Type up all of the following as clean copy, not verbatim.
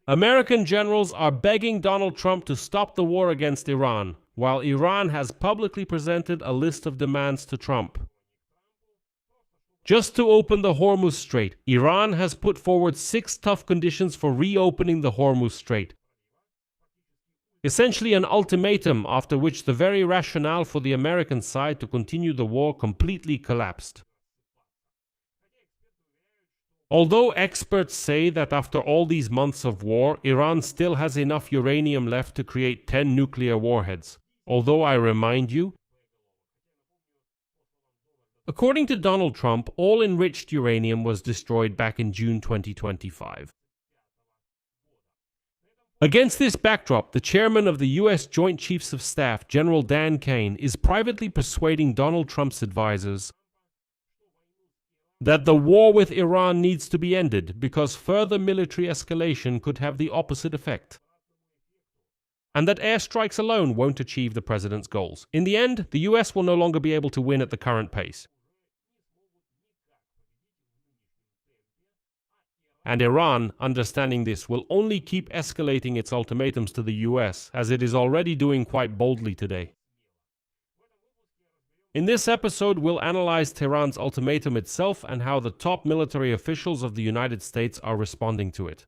American generals are begging Donald Trump to stop the war against Iran, while Iran has publicly presented a list of demands to Trump. Just to open the Hormuz Strait, Iran has put forward 6 tough conditions for reopening the Hormuz Strait. Essentially an ultimatum after which the very rationale for the American side to continue the war completely collapsed. Although experts say that after all these months of war, Iran still has enough uranium left to create 10 nuclear warheads. Although I remind you, according to Donald Trump, all enriched uranium was destroyed back in June 2025. Against this backdrop, the chairman of the U.S. Joint Chiefs of Staff, General Dan Kane, is privately persuading Donald Trump's advisors that the war with Iran needs to be ended because further military escalation could have the opposite effect, and that airstrikes alone won't achieve the president's goals. In the end, the U.S. will no longer be able to win at the current pace. And Iran, understanding this, will only keep escalating its ultimatums to the US, as it is already doing quite boldly today. In this episode, we'll analyze Tehran's ultimatum itself and how the top military officials of the United States are responding to it.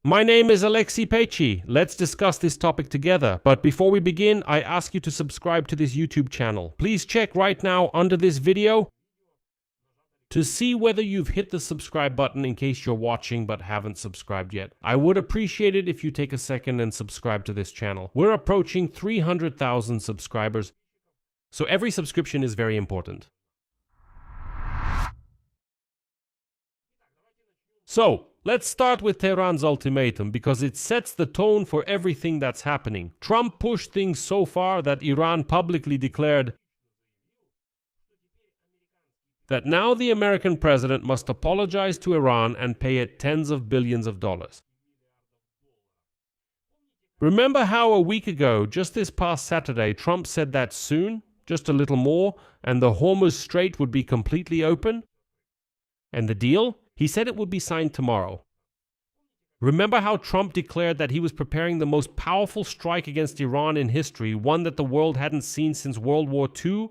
My name is Alexei Pechi. Let's discuss this topic together. But before we begin, I ask you to subscribe to this YouTube channel. Please check right now under this video to see whether you've hit the subscribe button in case you're watching but haven't subscribed yet. I would appreciate it if you take a second and subscribe to this channel. We're approaching 300,000 subscribers, so every subscription is very important. So, let's start with Tehran's ultimatum because it sets the tone for everything that's happening. Trump pushed things so far that Iran publicly declared that now the American president must apologize to Iran and pay it tens of billions of dollars. Remember how a week ago, just this past Saturday, Trump said that soon, just a little more, and the Hormuz Strait would be completely open? And the deal? He said it would be signed tomorrow. Remember how Trump declared that he was preparing the most powerful strike against Iran in history, one that the world hadn't seen since World War II?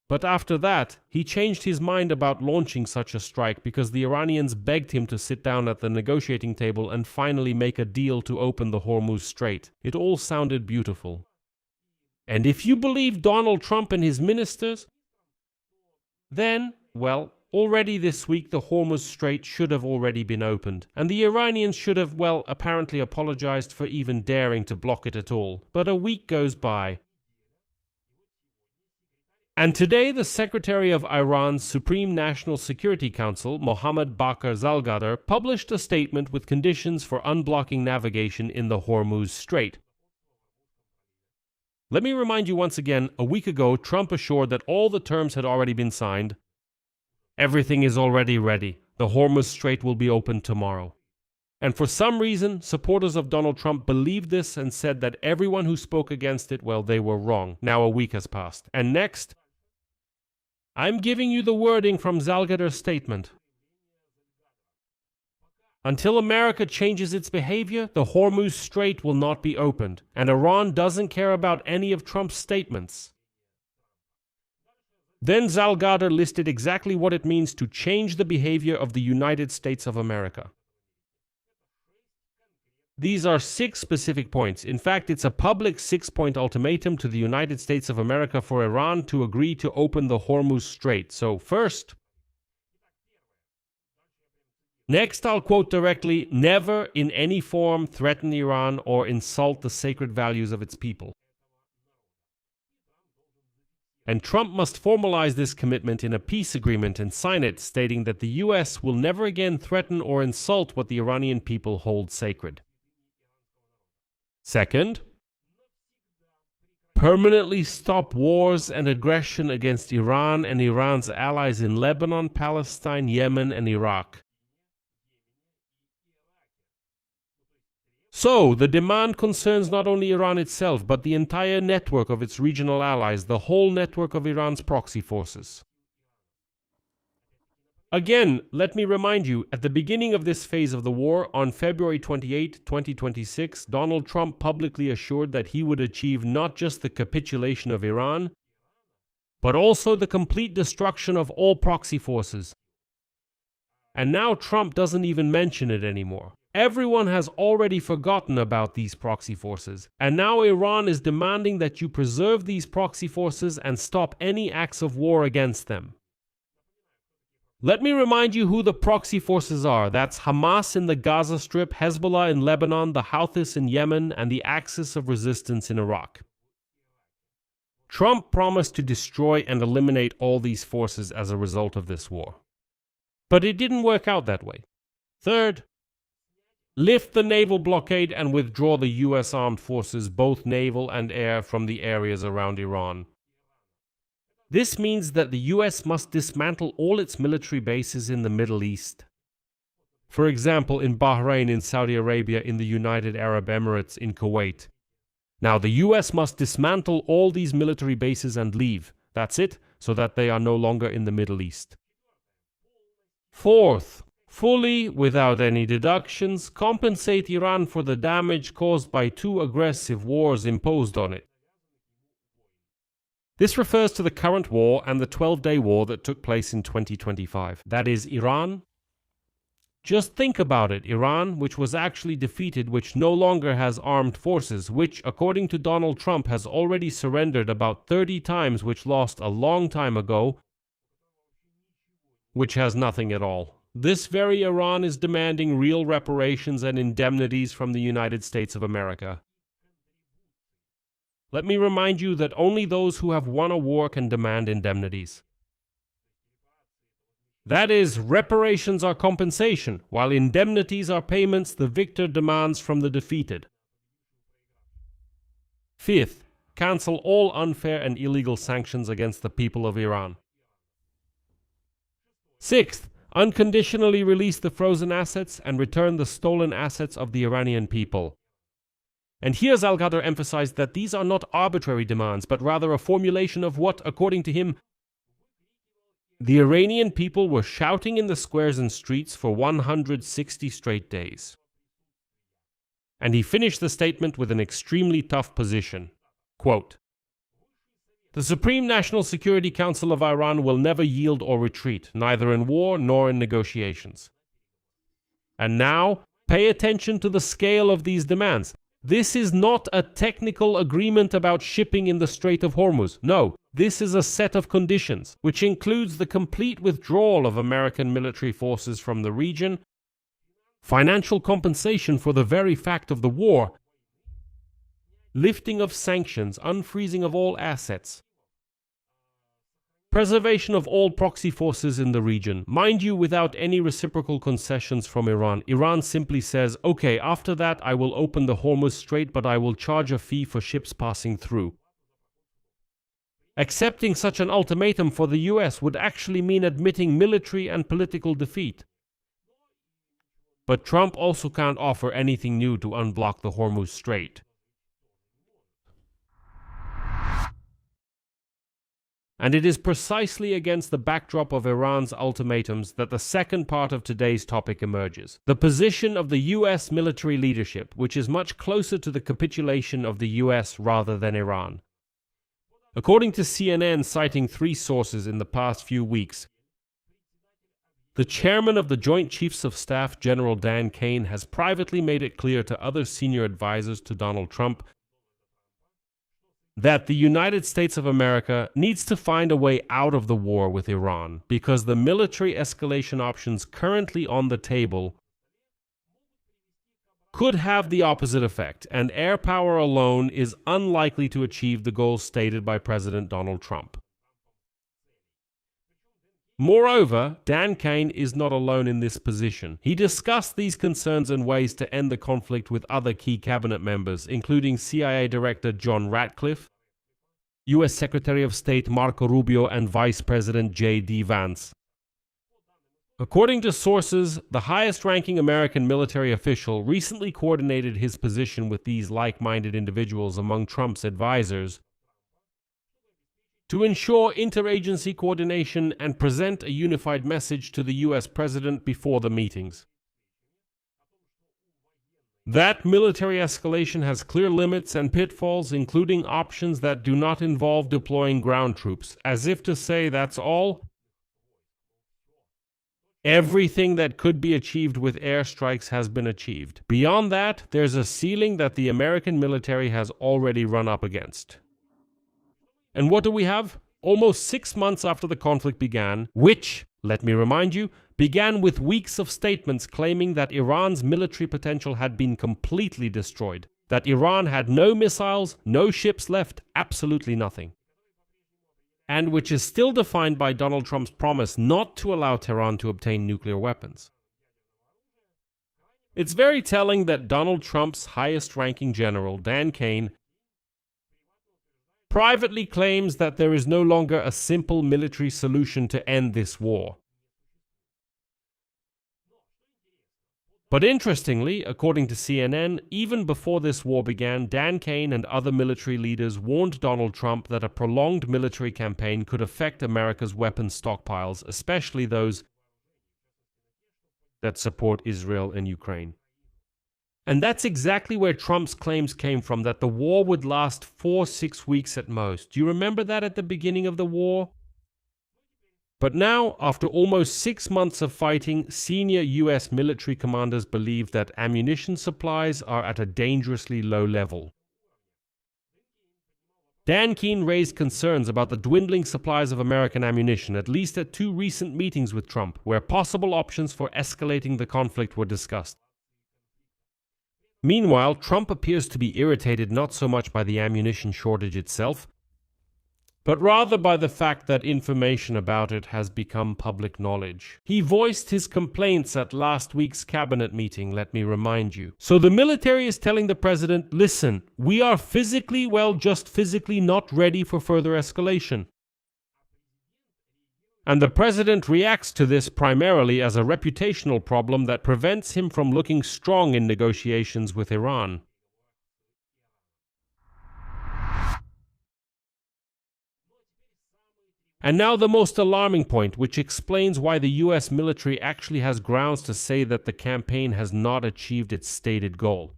But after that, he changed his mind about launching such a strike because the Iranians begged him to sit down at the negotiating table and finally make a deal to open the Hormuz Strait. It all sounded beautiful. And if you believe Donald Trump and his ministers, then, well, already this week the Hormuz Strait should have already been opened, and the Iranians should have, well, apparently apologized for even daring to block it at all. But a week goes by. And today, the Secretary of Iran's Supreme National Security Council, Mohammad Bakr Zalgadar, published a statement with conditions for unblocking navigation in the Hormuz Strait. Let me remind you once again, a week ago, Trump assured that all the terms had already been signed. Everything is already ready. The Hormuz Strait will be opened tomorrow. And for some reason, supporters of Donald Trump believed this and said that everyone who spoke against it, well, they were wrong. Now a week has passed. And next, I'm giving you the wording from Zalgadar's statement. Until America changes its behavior, the Hormuz Strait will not be opened, and Iran doesn't care about any of Trump's statements. Then Zalgadar listed exactly what it means to change the behavior of the United States of America. These are 6 specific points. In fact, it's a public 6-point ultimatum to the United States of America for Iran to agree to open the Hormuz Strait. So first, next I'll quote directly, never in any form threaten Iran or insult the sacred values of its people. And Trump must formalize this commitment in a peace agreement and sign it, stating that the U.S. will never again threaten or insult what the Iranian people hold sacred. Second, permanently stop wars and aggression against Iran and Iran's allies in Lebanon, Palestine, Yemen, and Iraq. So, the demand concerns not only Iran itself, but the entire network of its regional allies, the whole network of Iran's proxy forces. Again, let me remind you, at the beginning of this phase of the war, on February 28, 2026, Donald Trump publicly assured that he would achieve not just the capitulation of Iran, but also the complete destruction of all proxy forces. And now Trump doesn't even mention it anymore. Everyone has already forgotten about these proxy forces, and now Iran is demanding that you preserve these proxy forces and stop any acts of war against them. Let me remind you who the proxy forces are. That's Hamas in the Gaza Strip, Hezbollah in Lebanon, the Houthis in Yemen, and the Axis of Resistance in Iraq. Trump promised to destroy and eliminate all these forces as a result of this war. But it didn't work out that way. Third, lift the naval blockade and withdraw the U.S. armed forces, both naval and air, from the areas around Iran. This means that the U.S. must dismantle all its military bases in the Middle East. For example, in Bahrain, in Saudi Arabia, in the United Arab Emirates, in Kuwait. Now, the U.S. must dismantle all these military bases and leave. That's it, so that they are no longer in the Middle East. Fourth, fully, without any deductions, compensate Iran for the damage caused by 2 aggressive wars imposed on it. This refers to the current war and the 12-day war that took place in 2025. That is Iran. Just think about it. Iran, which was actually defeated, which no longer has armed forces, which, according to Donald Trump, has already surrendered about 30 times, which lost a long time ago, which has nothing at all. This very Iran is demanding real reparations and indemnities from the United States of America. Let me remind you that only those who have won a war can demand indemnities. That is, reparations are compensation, while indemnities are payments the victor demands from the defeated. Fifth, cancel all unfair and illegal sanctions against the people of Iran. Sixth, unconditionally release the frozen assets and return the stolen assets of the Iranian people. And here's Al-Qadr emphasized that these are not arbitrary demands, but rather a formulation of what, according to him, the Iranian people were shouting in the squares and streets for 160 straight days. And he finished the statement with an extremely tough position. Quote, "The Supreme National Security Council of Iran will never yield or retreat, neither in war nor in negotiations. And now, pay attention to the scale of these demands. This is not a technical agreement about shipping in the Strait of Hormuz. No, this is a set of conditions, which includes the complete withdrawal of American military forces from the region, financial compensation for the very fact of the war, lifting of sanctions, unfreezing of all assets, preservation of all proxy forces in the region, mind you, without any reciprocal concessions from Iran. Iran simply says, okay, after that I will open the Hormuz Strait, but I will charge a fee for ships passing through. Accepting such an ultimatum for the US would actually mean admitting military and political defeat. But Trump also can't offer anything new to unblock the Hormuz Strait. And it is precisely against the backdrop of Iran's ultimatums that the second part of today's topic emerges. The position of the US military leadership, which is much closer to the capitulation of the US rather than Iran. According to CNN, citing 3 sources in the past few weeks, the chairman of the Joint Chiefs of Staff, General Dan Kane, has privately made it clear to other senior advisors to Donald Trump that the United States of America needs to find a way out of the war with Iran, because the military escalation options currently on the table could have the opposite effect, and air power alone is unlikely to achieve the goals stated by President Donald Trump. Moreover, Dan Kane is not alone in this position. He discussed these concerns and ways to end the conflict with other key cabinet members, including CIA Director John Ratcliffe, U.S. Secretary of State Marco Rubio, and Vice President J.D. Vance. According to sources, the highest-ranking American military official recently coordinated his position with these like-minded individuals among Trump's advisors to ensure interagency coordination and present a unified message to the US president before the meetings. That military escalation has clear limits and pitfalls, including options that do not involve deploying ground troops, as if to say that's all. Everything that could be achieved with airstrikes has been achieved. Beyond that, there's a ceiling that the American military has already run up against. And what do we have? Almost 6 months after the conflict began, which, let me remind you, began with weeks of statements claiming that Iran's military potential had been completely destroyed, that Iran had no missiles, no ships left, absolutely nothing. And which is still defined by Donald Trump's promise not to allow Tehran to obtain nuclear weapons. It's very telling that Donald Trump's highest-ranking general, Dan Kane, privately claims that there is no longer a simple military solution to end this war. But interestingly, according to CNN, even before this war began, Dan Kane and other military leaders warned Donald Trump that a prolonged military campaign could affect America's weapons stockpiles, especially those that support Israel and Ukraine. And that's exactly where Trump's claims came from, that the war would last 4-6 weeks at most. Do you remember that at the beginning of the war? But now, after almost 6 months of fighting, senior US military commanders believe that ammunition supplies are at a dangerously low level. Dan Kane raised concerns about the dwindling supplies of American ammunition, at least at 2 recent meetings with Trump, where possible options for escalating the conflict were discussed. Meanwhile, Trump appears to be irritated not so much by the ammunition shortage itself, but rather by the fact that information about it has become public knowledge. He voiced his complaints at last week's cabinet meeting, let me remind you. So the military is telling the president, listen, we are just physically not ready for further escalation. And the president reacts to this primarily as a reputational problem that prevents him from looking strong in negotiations with Iran. And now the most alarming point, which explains why the US military actually has grounds to say that the campaign has not achieved its stated goal.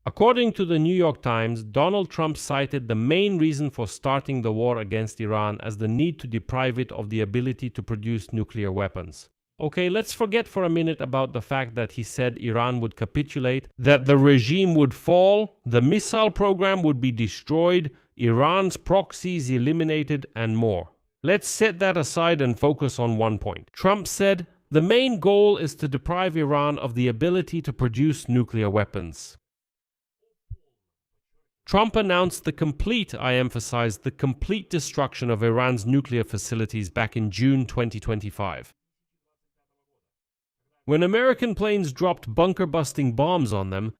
According to the New York Times, Donald Trump cited the main reason for starting the war against Iran as the need to deprive it of the ability to produce nuclear weapons. Okay, let's forget for a minute about the fact that he said Iran would capitulate, that the regime would fall, the missile program would be destroyed, Iran's proxies eliminated, and more. Let's set that aside and focus on one point. Trump said, the main goal is to deprive Iran of the ability to produce nuclear weapons. Trump announced I emphasize, the complete destruction of Iran's nuclear facilities back in June 2025. When American planes dropped bunker-busting bombs on them,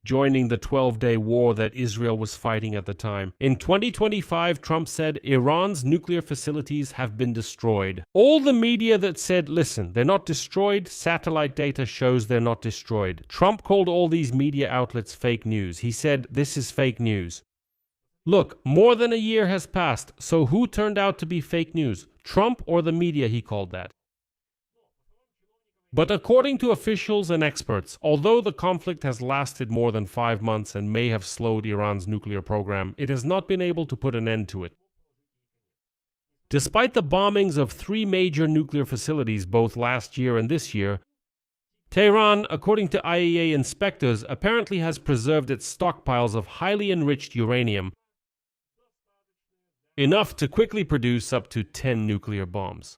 joining the 12-day war that Israel was fighting at the time. In 2025, Trump said Iran's nuclear facilities have been destroyed. All the media that said, listen, they're not destroyed, satellite data shows they're not destroyed. Trump called all these media outlets fake news. He said, this is fake news. Look, more than a year has passed, so who turned out to be fake news? Trump or the media, he called that. But according to officials and experts, although the conflict has lasted more than 5 months and may have slowed Iran's nuclear program, it has not been able to put an end to it. Despite the bombings of 3 major nuclear facilities both last year and this year, Tehran, according to IAEA inspectors, apparently has preserved its stockpiles of highly enriched uranium, enough to quickly produce up to 10 nuclear bombs.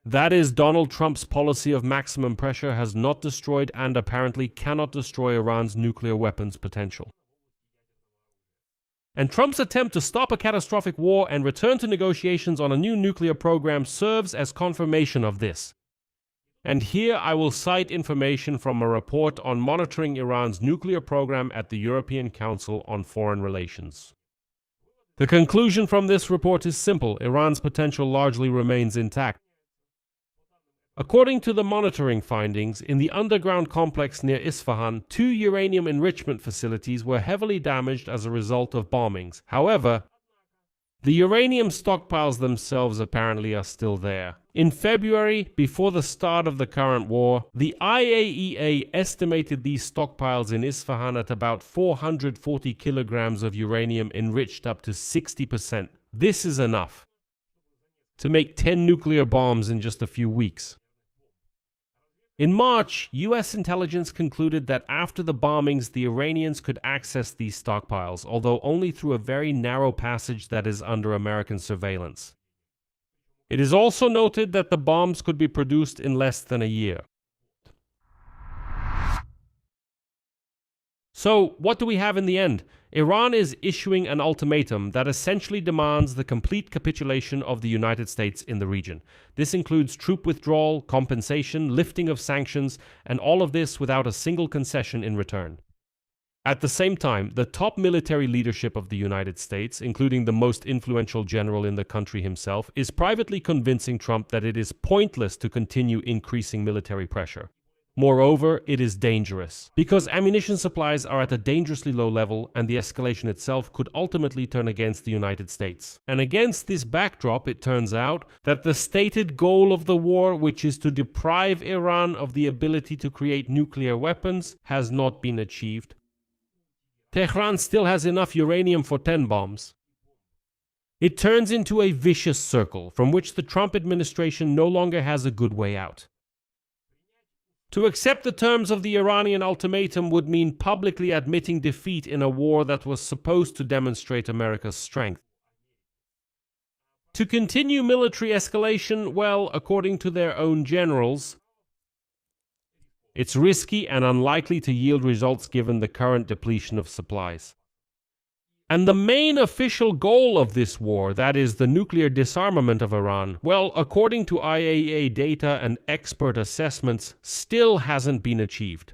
That is, Donald Trump's policy of maximum pressure has not destroyed and apparently cannot destroy Iran's nuclear weapons potential. And Trump's attempt to stop a catastrophic war and return to negotiations on a new nuclear program serves as confirmation of this. And here I will cite information from a report on monitoring Iran's nuclear program at the European Council on Foreign Relations. The conclusion from this report is simple: Iran's potential largely remains intact. According to the monitoring findings, in the underground complex near Isfahan, 2 uranium enrichment facilities were heavily damaged as a result of bombings. However, the uranium stockpiles themselves apparently are still there. In February, before the start of the current war, the IAEA estimated these stockpiles in Isfahan at about 440 kilograms of uranium enriched up to 60%. This is enough to make 10 nuclear bombs in just a few weeks. In March, US intelligence concluded that after the bombings, the Iranians could access these stockpiles, although only through a very narrow passage that is under American surveillance. It is also noted that the bombs could be produced in less than a year. So, what do we have in the end? Iran is issuing an ultimatum that essentially demands the complete capitulation of the United States in the region. This includes troop withdrawal, compensation, lifting of sanctions, and all of this without a single concession in return. At the same time, the top military leadership of the United States, including the most influential general in the country himself, is privately convincing Trump that it is pointless to continue increasing military pressure. Moreover, it is dangerous, because ammunition supplies are at a dangerously low level and the escalation itself could ultimately turn against the United States. And against this backdrop, it turns out that the stated goal of the war, which is to deprive Iran of the ability to create nuclear weapons, has not been achieved. Tehran still has enough uranium for 10 bombs. It turns into a vicious circle from which the Trump administration no longer has a good way out. To accept the terms of the Iranian ultimatum would mean publicly admitting defeat in a war that was supposed to demonstrate America's strength. To continue military escalation, well, according to their own generals, it's risky and unlikely to yield results given the current depletion of supplies. And the main official goal of this war, that is the nuclear disarmament of Iran, well, according to IAEA data and expert assessments, still hasn't been achieved.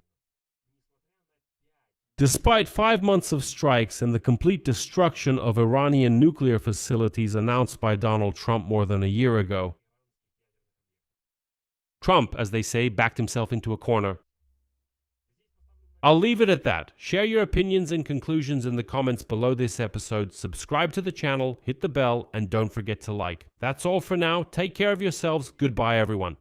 Despite 5 months of strikes and the complete destruction of Iranian nuclear facilities announced by Donald Trump more than a year ago, Trump, as they say, backed himself into a corner. I'll leave it at that. Share your opinions and conclusions in the comments below this episode, subscribe to the channel, hit the bell, and don't forget to like. That's all for now. Take care of yourselves. Goodbye, everyone.